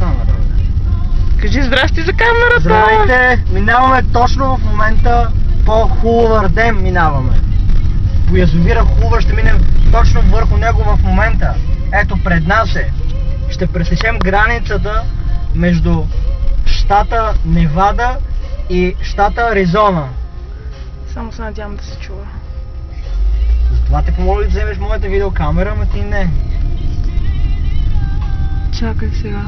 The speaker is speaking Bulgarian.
камера, бе. Кажи здрасти за камерата! Здравейте! Минаваме точно в момента по Хуловър дем минаваме. По язовира Хуловър ще минем точно върху него в момента. Ето пред нас е. Ще пресечем границата между щата Невада и щата Аризона. Само се надявам да се чува. Затова те помоля да вземеш моята видеокамера, ама ти не. Чакай сега.